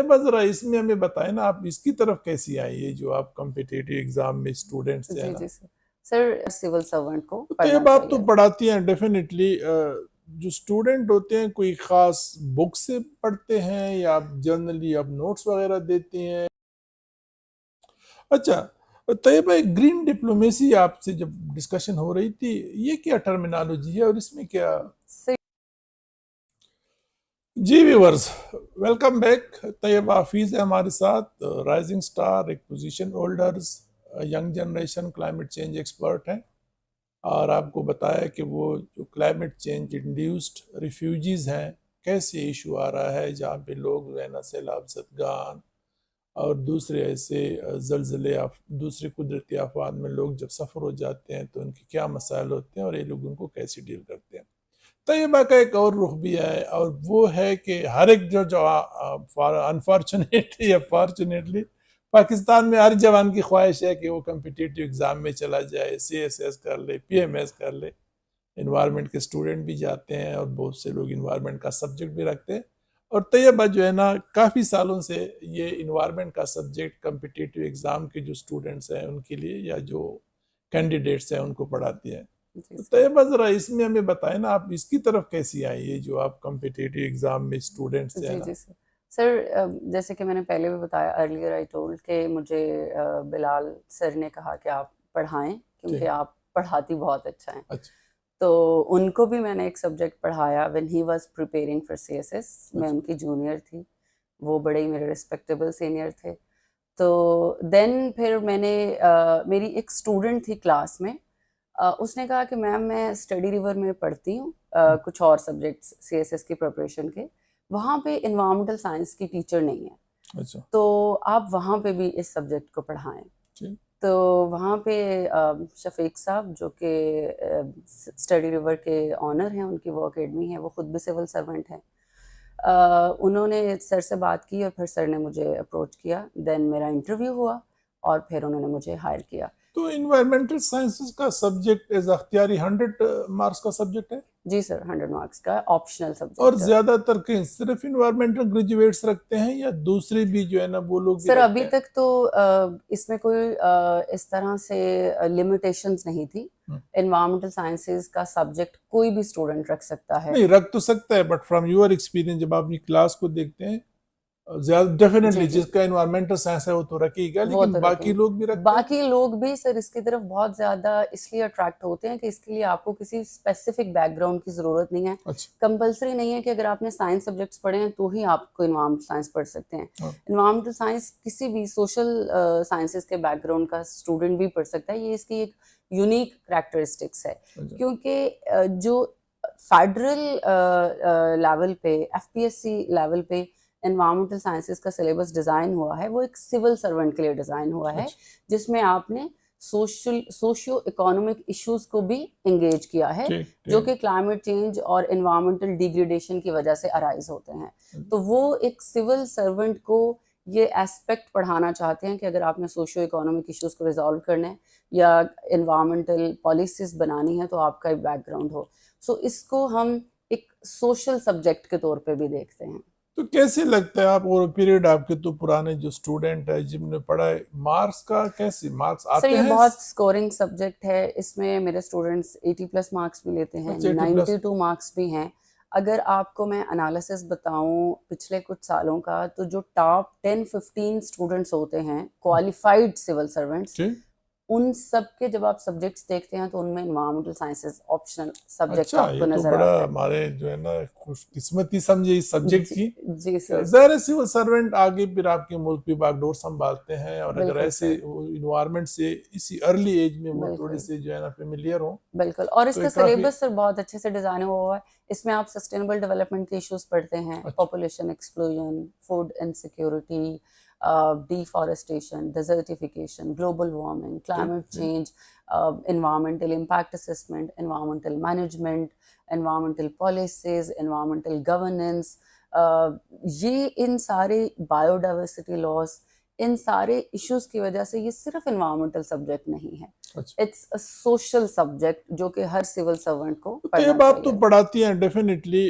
तैयबा जरा इसमें हमें बताएं ना, आप इसकी तरफ कैसी आई है जो आप कॉम्पिटिटिव एग्जाम में स्टूडेंट्स हैं जी ना। जी सर। सर सिविल सर्वेंट को तो पढ़ना तैयबा आप तो चाहिए। पढ़ाती हैं डेफिनेटली, जो स्टूडेंट होते हैं कोई खास बुक से पढ़ते हैं या आप जनरली आप नोट्स वगैरह देती हैं? अच्छा, तैयबा एक ग्रीन डिप्लोमेसी आपसे जब डिस्कशन हो रही थी, ये क्या टर्मिनोलॉजी है और इसमें क्या? Sir ji viewers, welcome back. Tayyaba Hafeez है हमारे साथ, राइजिंग स्टार, एक position holders, young generation climate change expert हैं। और आपको बताया कि वो जो क्लाइमेट चेंज इंड्यूस्ड रिफ्यूजीज हैं, कैसे इशू आ रहा है जहाँ पे लोग जो है ना सैलाब ज़दगान और दूसरे ऐसे जलज़ले दूसरे कुदरती आफात में लोग जब सफ़र हो जाते हैं तो उनके क्या मसाइल होते हैं और ये लोग उनको कैसे डील करते हैं। तय्यबा का एक और रुख भी है और वो है कि हर एक जो जो अनफॉर्चुनेटली या फॉर्चुनेटली पाकिस्तान में हर जवान की ख्वाहिश है कि वो कम्पिटिटिव एग्ज़ाम में चला जाए, CSS कर ले, PMS कर ले। इन्वायरमेंट के स्टूडेंट भी जाते हैं और बहुत से लोग इन्वायरमेंट का सब्जेक्ट भी रखते हैं। और तैयबा जो है ना काफ़ी सालों से ये इन्वायरमेंट का सब्जेक्ट कम्पिटिटिव एग्ज़ाम के जो स्टूडेंट्स हैं उनके लिए या जो कैंडिडेट्स हैं उनको पढ़ाती हैं। जी तो सर। तैयबा जरा इसमें हमें बताएं ना, आप इसकी तरफ कैसी आई है जो आप कम्पिटिटिव एग्ज़ाम में स्टूडेंट्स हैं जी ना। जी सर। सर जैसे कि मैंने पहले भी बताया, अर्लियर आई टोल्ड कि मुझे बिलाल सर ने कहा कि आप पढ़ाएं क्योंकि ठीक। आप पढ़ाती बहुत अच्छा हैं। अच्छा। तो उनको भी मैंने एक सब्जेक्ट पढ़ाया when he was preparing for CSS। मैं अच्छा। उनकी जूनियर थी, वो बड़े ही मेरे रिस्पेक्टेबल सीनियर थे। तो देन फिर मैंने मेरी एक स्टूडेंट थी क्लास में, उसने कहा कि मैम मैं स्टडी रिवर में पढ़ती हूँ कुछ और सब्जेक्ट्स CSS की प्रिपरेशन के, वहाँ पे इन्वायरमेंटल साइंस की टीचर नहीं है, अच्छा। तो आप वहाँ पे भी इस सब्जेक्ट को पढ़ाएं। ठीक। तो वहाँ पे शफीक साहब जो कि स्टडी रिवर के ऑनर हैं, उनकी वो अकेडमी है, वो खुद भी सिविल सर्वेंट हैं। उन्होंने सर से बात की और फिर सर ने मुझे अप्रोच किया, देन मेरा इंटरव्यू हुआ और फिर उन्होंने मुझे हायर किया। तो इन्वायरमेंटल साइंसेस का सब्जेक्ट एज अख्तियारी 100 मार्क्स का सब्जेक्ट है जी सर, 100 मार्क्स का ऑप्शनल और सब्जेक्ट है। ज्यादातर के सिर्फ इन्वायरमेंटल ग्रेजुएट्स रखते हैं या दूसरे भी जो है ना वो लोग भी सर रखते अभी हैं? तक तो इसमें कोई इस तरह से लिमिटेशंस नहीं थी। हम्म। एनवायरमेंटल साइंसेज का सब्जेक्ट कोई भी स्टूडेंट रख सकता है। नहीं, रख तो सकता है बट फ्रॉम योर एक्सपीरियंस जब आप अपनी क्लास को देखते हैं, ज्यादा डेफिनेटली जी जी, जिसका इन्वायरमेंटल साइंस है वो तो रखेगा, वो लेकिन तो बाकी रखेंगे। लोग भी रखते हैं। बाकी लोग भी सर इसकी तरफ बहुत ज़्यादा इसलिए अट्रैक्ट होते हैं कि इसके लिए आपको किसी स्पेसिफिक बैकग्राउंड की ज़रूरत नहीं है। अच्छा। कंपलसरी नहीं है कि अगर आपने साइंस सब्जेक्ट्स पढ़े हैं तो ही आपको इन्वायरमेंटल साइंस पढ़ सकते हैं। हाँ। इन्वायरमेंटल साइंस किसी भी सोशल साइंसेस के बैकग्राउंड का स्टूडेंट भी पढ़ सकता है। ये इसकी एक यूनिक करैक्टरिस्टिक्स है, अच्छा। क्योंकि जो फेडरल लेवल पे, FPSC लेवल पे एनवायरमेंटल साइंसेस का सिलेबस डिज़ाइन हुआ है, वो एक सिविल सर्वेंट के लिए डिज़ाइन हुआ है, अच्छा। जिसमें आपने सोशियो इकोनॉमिक इश्यूज को भी एंगेज किया है, ठीक जो ठीक। कि क्लाइमेट चेंज और एनवायरमेंटल डिग्रेडेशन की वजह से अराइज होते हैं। तो वो एक सिविल सर्वेंट को ये एस्पेक्ट पढ़ाना चाहते हैं कि अगर आपने सोशियो इकोनॉमिक इश्यूज को रिजॉल्व करना है या एनवायरमेंटल पॉलिसीज बनानी है तो आपका एक बैकग्राउंड हो। सो इसको हम एक सोशल सब्जेक्ट के तौर पे भी देखते हैं। तो कैसे लगता है आप, और पीरियड आपके तो पुराने जो स्टूडेंट है जिनने पढ़ा है, मार्क्स का कैसे मार्क्स सर आते ये हैं? बहुत स्कोरिंग सब्जेक्ट है, इसमें मेरे स्टूडेंट्स 80+ मार्क्स भी लेते हैं, अच्छा, 80+। 92 मार्क्स भी हैं। अगर आपको मैं एनालिसिस बताऊं पिछले कुछ सालों का, तो जो टॉप 10-15 स्टूडेंट्स होते हैं क्वालिफाइड सिविल सर्वेंट्स, ठीक। उन सब के जब आप सब्जेक्ट्स देखते हैं तो उनमें इन्वायरमेंटल साइंसेस ऑप्शनल सब्जेक्ट अच्छा, आपको ये तो नजर बड़ा आता है। हमारे जो है ना खुशकिस्मती समझे इस सब्जेक्ट जी की। जी सर। ज़ाहिर है सिविल सर्वेंट आगे फिर आपके मुल्क की बागडोर संभालते हैं और अगर बिल्कुल ऐसे सर। इन्वायरमेंट से इसी अर्ली एज में वो थोड़े बिल्कुल से जो है ना फेमिलियर हो बिल्कुल। और तो ये इसका काफ़ी सिलेबस सर बहुत अच्छे से डिजाइन हुआ है। इसमें आप सस्टेनेबल डेवलपमेंट के इश्यूज पढ़ते हैं, अच्छा। Population explosion, food insecurity, deforestation, desertification, global warming, ठीक क्लाइमेट ठीक। Change, environmental impact assessment, environmental management, environmental policies, environmental governance, ये इन सारे बायोडाइवर्सिटी लॉस, इन सारे इश्यूज की वजह से ये सिर्फ इन्वायरमेंटल सब्जेक्ट नहीं है, अच्छा। इट्स अ सोशल सब्जेक्ट जो कि हर सिविल सर्वेंट को तो पढ़ना तैयब आप तो चाहिए। पढ़ाती हैं डेफिनेटली,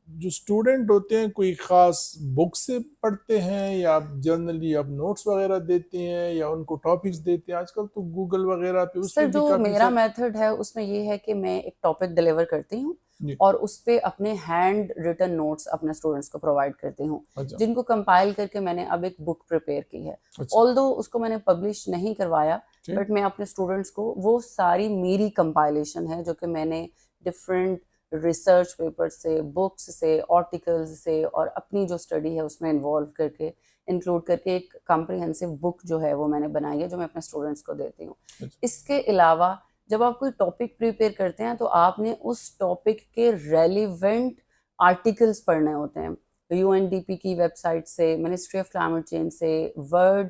जो स्टूडेंट होते हैं कोई खास बुक से पढ़ते हैं या आप जनरली आप नोट्स वगैरह देते हैं या उनको टॉपिक्स देते हैं? आजकल तो गूगल वगैरह पे उस सर पे भी जो काफी मेरा सारे। मेथड है उसमें ये है कि मैं एक टॉपिक डिलीवर करती हूँ जी। और उस पे अपने हैंड रिटन नोट्स अपने स्टूडेंट्स को प्रोवाइड करती हूँ, अच्छा। जिनको कंपाइल करके मैंने अब एक बुक प्रिपेयर की है। अच्छा। ऑल्दो उसको मैंने पब्लिश नहीं करवाया, ठीक। बट मैं अपने स्टूडेंट्स को वो सारी मेरी कंपाइलेशन है जो कि मैंने डिफरेंट रिसर्च पेपर से, बुक्स से, आर्टिकल्स से और अपनी जो स्टडी है उसमें इन्वॉल्व करके इंक्लूड करके एक कॉम्प्रिहेंसिव बुक जो है वो मैंने बनाई है जो मैं अपने स्टूडेंट्स को देती हूँ। अच्छा। इसके अलावा जब आप कोई टॉपिक प्रिपेयर करते हैं तो आपने उस टॉपिक के रेलिवेंट आर्टिकल्स पढ़ने होते हैं। यूएनडीपी की वेबसाइट से, मिनिस्ट्री ऑफ क्लाइमेट चेंज से, वर्ल्ड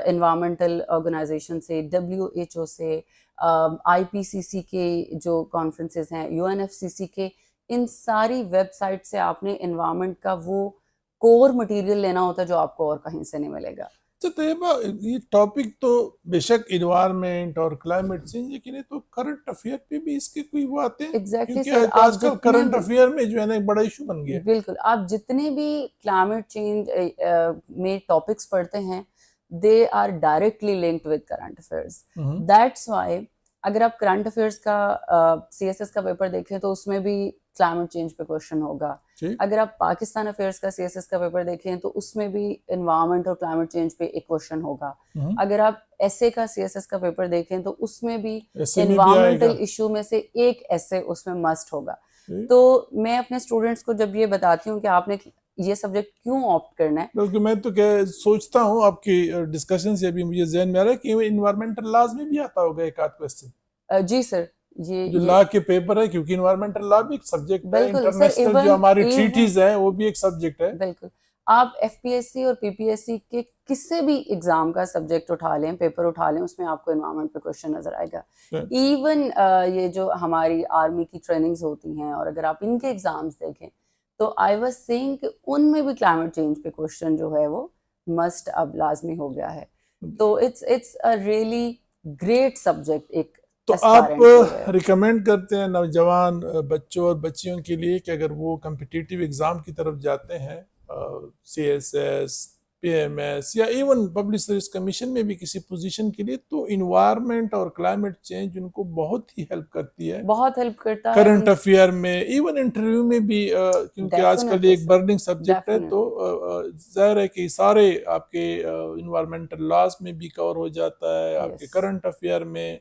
एनवायरमेंटल ऑर्गेनाइजेशन से, डब्ल्यूएचओ से, आईपीसीसी के जो कॉन्फ्रेंसेस हैं, यूएनएफसीसी के, इन सारी वेबसाइट से आपने एनवायरमेंट का वो कोर मटेरियल लेना होता है जो आपको और कहीं से नहीं मिलेगा। तो तैयबा, ये टॉपिक तो बेशक इन्वायरमेंट और क्लाइमेट चेंज, लेकिन ये तो करंट अफेयर पे भी इसके कोई वो आते हैं, एग्जैक्टली क्योंकि सर, आप आजकल जितने करंट भी अफेयर में जो है ना एक बड़ा इशू बन गया है। बिल्कुल आप जितने भी क्लाइमेट चेंज में टॉपिक्स पढ़ते हैं they are directly linked with current affairs. That's why अगर आप करंट अफेयर्स का सीएसएस का पेपर देखें तो उसमें भी क्लाइमेट चेंज पे क्वेश्चन होगा। ठीक। अगर आप पाकिस्तान अफेयर्स का सीएसएस का पेपर देखें तो उसमें भी एनवायरमेंट और क्लाइमेट चेंज पे एक क्वेश्चन होगा। अगर आप एसए का सीएसएस का पेपर देखें तो उसमें भी ऐसे में भी आएगा। एनवायरमेंटल इशू में से एक एसे उसमें मस्ट होगा। ठीक। तो मैं अपने स्टूडेंट्स को जब ये बताती हूँ कि आपने ये सब्जेक्ट क्यों ऑप्ट करना है, बल्कि मैं तो क्या सोचता हूँ, आपकी डिस्कशन से अभी मुझे ज़हन में आ रहा है कि इन्वायरमेंटल लॉज में भी आता होगा एक आध क्वेश्चन, जी सर, जो ये लॉ के पेपर है, क्योंकि इन्वायरमेंटल लॉ भी एक सब्जेक्ट है, बिल्कुल सर, इंटरनेशनल जो इवन हमारी इवन ट्रीटीज है वो भी एक सब्जेक्ट है। बिल्कुल आप एफपीएससी और पीपीएससी के किसी भी एग्जाम का सब्जेक्ट उठा लें, पेपर उठा लें, उसमें आपको एनवायरमेंट पे क्वेश्चन नजर आएगा। इवन ये जो हमारी आर्मी की ट्रेनिंग्स होती हैं और अगर आप इनके एग्जाम्स देखें तो आई वाज सेइंग कि उनमें भी क्लाइमेट चेंज पे क्वेश्चन जो है वो मस्ट अब लाजमी हो गया है। तो it's a really great subject एक तो आप एस्पायरेंट के लिए। रिकमेंड करते हैं नौजवान बच्चों और बच्चियों के लिए कि अगर वो कम्पिटिटिव एग्जाम की तरफ जाते हैं, सीएसएस, पीएमएस या इवन पब्लिक सर्विस कमीशन में भी किसी पोजीशन के लिए, तो इन्वायरमेंट और क्लाइमेट चेंज उनको बहुत ही हेल्प करती है बहुत हेल्प करता है करंट अफेयर में, इवन इंटरव्यू में भी, क्योंकि आजकल ये डेफिनेटली एक सर, बर्निंग सब्जेक्ट है, तो डेफिनेटली जाहिर है कि सारे आपके इन्वायरमेंटल लॉज में भी कवर हो जाता है, आपके यस करंट अफेयर में।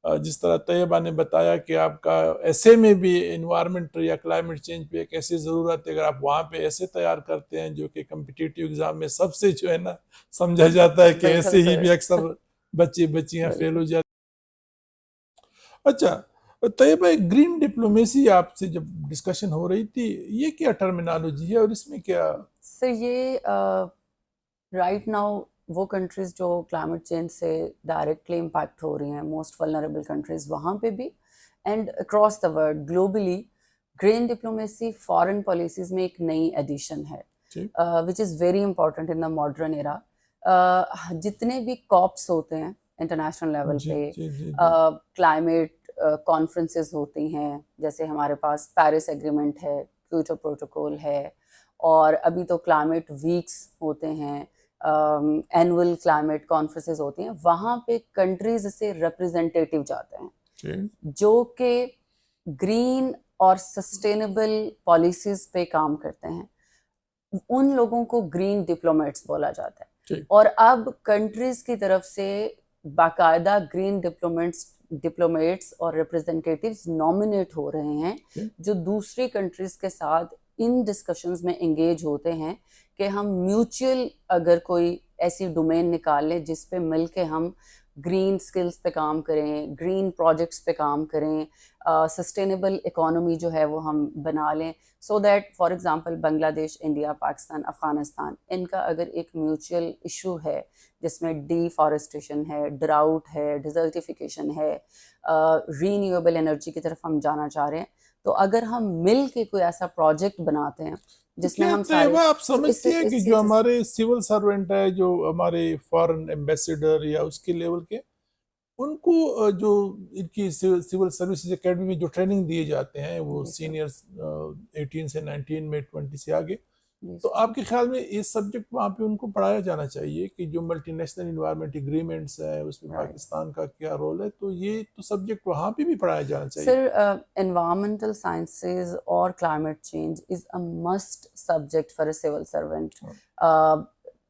जिस तरह तैयबा ने बताया कि आपका ऐसे में भी इन्वायरमेंट या क्लाइमेट चेंज पे एक ऐसी ज़रूरत है, अगर आप वहाँ पे ऐसे तैयार करते हैं जो कि कम्पिटिटिव एग्जाम में सबसे जो है ना समझा जाता है कि बिल्कुल ऐसे ही भी सर अक्सर बच्चे बच्चियां फेल बिल्कुल हो जाते। अच्छा, तैयबा, एक ग्रीन डिप्लोमेसी आपसे जब डिस्कशन हो रही थी, ये क्या टर्मिनोलॉजी है और इसमें क्या? सर ये राइट नाउ वो कंट्रीज जो क्लाइमेट चेंज से डायरेक्टली इम्पैक्ट हो रही हैं, मोस्ट वल्नरेबल कंट्रीज, वहाँ पे भी and across the world globally green diplomacy foreign policies में एक नई एडिशन है ठीक। Which is very important in the modern era. जितने भी कॉप्स होते हैं इंटरनेशनल लेवल जी पे, जी जी जी। क्लाइमेट कॉन्फ्रेंसेस होती हैं, जैसे हमारे पास पेरिस एग्रीमेंट है, क्योटो प्रोटोकॉल है, और अभी तो क्लाइमेट वीक्स होते हैं, एनुअल क्लाइमेट कॉन्फ्रेंसेस होती हैं, वहाँ पे कंट्रीज से रिप्रेजेंटेटिव जाते हैं ठीक। जो कि ग्रीन और सस्टेनेबल पॉलिसीज पे काम करते हैं। उन लोगों को ग्रीन डिप्लोमेट्स बोला जाता है। ठीक। और अब कंट्रीज की तरफ से बाकायदा ग्रीन डिप्लोमेट्स और रिप्रेजेंटेटिव्स नॉमिनेट हो रहे हैं ठीक। जो दूसरी कंट्रीज के साथ इन डिस्कशंस में एंगेज होते हैं कि हम म्यूचुअल अगर कोई ऐसी डोमेन निकाल लें जिस पे मिलके हम ग्रीन स्किल्स पे काम करें, ग्रीन प्रोजेक्ट्स पे काम करें, सस्टेनेबल इकोनॉमी जो है वो हम बना लें, so that for example Bangladesh, India, Pakistan, Afghanistan, इनका अगर एक म्यूचुअल इशू है जिसमें डिफॉरेस्टेशन है, ड्राउट है, डिजर्टिफिकेशन है, रीन्यूएबल एनर्जी की तरफ हम जाना चाह रहे हैं, तो अगर हम मिल के कोई ऐसा प्रोजेक्ट बनाते हैं तो जिसमें क्या हम तैयबा, सारे आप समझते हैं कि जो हमारे सिविल सर्वेंट है, जो हमारे फॉरेन एम्बेसडर या उसके लेवल के, उनको जो इनकी सिविल सर्विसेज एकेडमी में जो ट्रेनिंग दिए जाते हैं वो जी सर। सीनियर्स 18 से 19 में 20 से आगे, जी तो सर। आपके ख्याल में इस सब्जेक्ट वहाँ पे उनको पढ़ाया जाना चाहिए कि जो मल्टीनेशनल इन्वायरमेंट एग्रीमेंट्स है उसमें राइट। पाकिस्तान का क्या रोल है, तो ये तो सब्जेक्ट वहाँ पे भी पढ़ाया जाना चाहिए। Sir, environmental sciences or climate change is a must subject for a civil servant. Uh,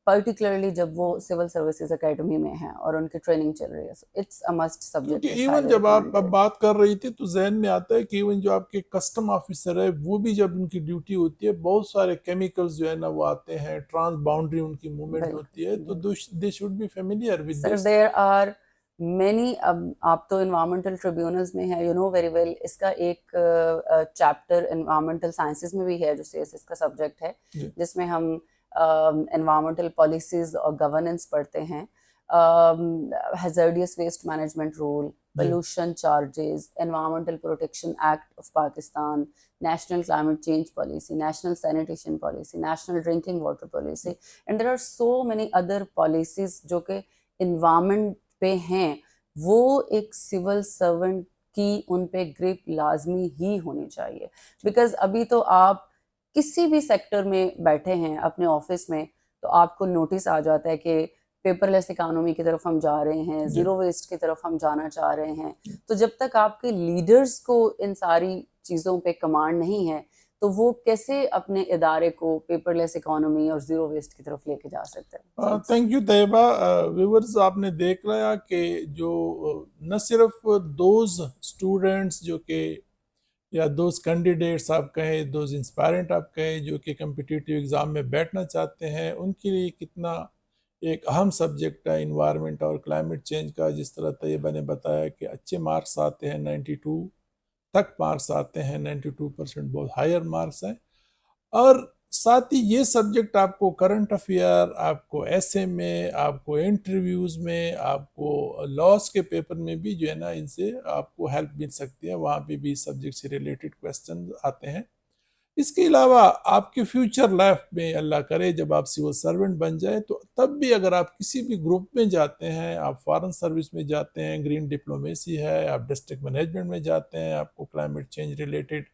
particularly जब वो सिविल सर्विसेज एकेडमी में हैं और उनकी ट्रेनिंग चल रही है, इट्स अ मस्ट क्योंकि सब्जेक्ट, इट्स इवन हाईली जब आप अब रिकमेंडेड। बात कर रही थी तो जहन में आता है कि इवन जो आपके कस्टम ऑफिसर है वो भी जब उनकी ड्यूटी होती है, बहुत सारे केमिकल्स जो है ना वो आते हैं, ट्रांस बाउंड्री उनकी मूवमेंट होती है, तो they should be familiar with sir this. There are many, अब आप तो इन्वायरमेंटल ट्रिब्यूनल्स में है, यू नो वेरी वेल, इसका एक चैप्टर इन्वायरमेंटल साइंसेज में भी है जो सीएसएस का सब्जेक्ट है, जी। जिसमें हम इन्वायरमेंटल पॉलिसीज और गवर्नेंस पढ़ते हैं, hazardous waste management rule, ji. pollution charges, Environmental Protection Act of Pakistan, National Climate Change Policy, National Sanitation Policy, National Drinking Water Policy, and there are so many other policies जो कि environment पे हैं, वो एक civil servant की उन पे grip लाजमी ही होनी चाहिए। बिकॉज अभी तो आप किसी भी सेक्टर में बैठे हैं अपने ऑफिस में, तो आपको नोटिस आ जाता है कि पेपरलेस इकोनॉमी की तरफ हम जा रहे हैं, जी। जीरो वेस्ट की तरफ हम जाना चाह रहे हैं। तो जब तक आपके लीडर्स को इन सारी चीज़ों पे कमांड नहीं है, तो वो कैसे अपने इदारे को पेपरलेस इकोनॉमी और जीरो वेस्ट की तरफ लेके जा सकते हैं? Thank you Taiba. व्यूअर्स, आपने देख लिया कि जो न सिर्फ दोज स्टूडेंट्स जो कि या दोज कैंडिडेट्स आप कहें, दोज इंस्पायरेंट आप कहें जो कि कम्पिटिटिव एग्ज़ाम में बैठना चाहते हैं, उनके लिए कितना एक अहम सब्जेक्ट है इन्वायरमेंट और क्लाइमेट चेंज का। जिस तरह तैयबा ने बताया कि अच्छे मार्क्स आते हैं, 92 तक मार्क्स आते हैं, 92% बहुत हायर मार्क्स हैं। और साथ ही ये सब्जेक्ट आपको करंट अफेयर, आपको एसए में, आपको इंटरव्यूज में, आपको लॉस के पेपर में भी जो है ना इनसे आपको हेल्प मिल सकती है, वहाँ पे भी सब्जेक्ट से रिलेटेड क्वेश्चन आते हैं। इसके अलावा आपके फ्यूचर लाइफ में अल्लाह करे जब आप सिविल सर्वेंट बन जाए, तो तब भी अगर आप किसी भी ग्रुप में जाते हैं, आप फॉरेन सर्विस में जाते हैं, ग्रीन डिप्लोमेसी है, आप डिस्ट्रिक्ट मैनेजमेंट में जाते हैं, आपको क्लाइमेट चेंज रिलेटेड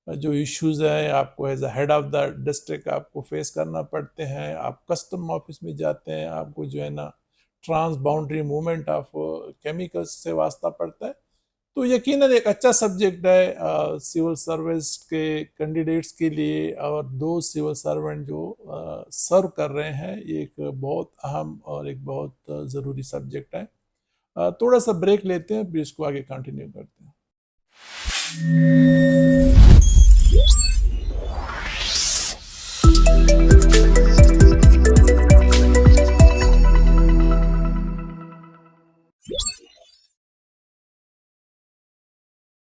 जो इश्यूज हैं आपको as a head of the district आपको फेस करना पड़ते हैं, आप कस्टम ऑफिस में जाते हैं, आपको जो है ना transboundary movement of chemicals से वास्ता पड़ता है, तो यकीनन एक अच्छा सब्जेक्ट है सिविल सर्विस के कैंडिडेट्स के लिए। और दो सिविल सर्वेंट जो सर्व कर रहे हैं, ये एक बहुत अहम और एक बहुत ज़रूरी सब्जेक्ट है। थोड़ा सा ब्रेक लेते हैं, फिर इसको आगे कंटिन्यू करते हैं।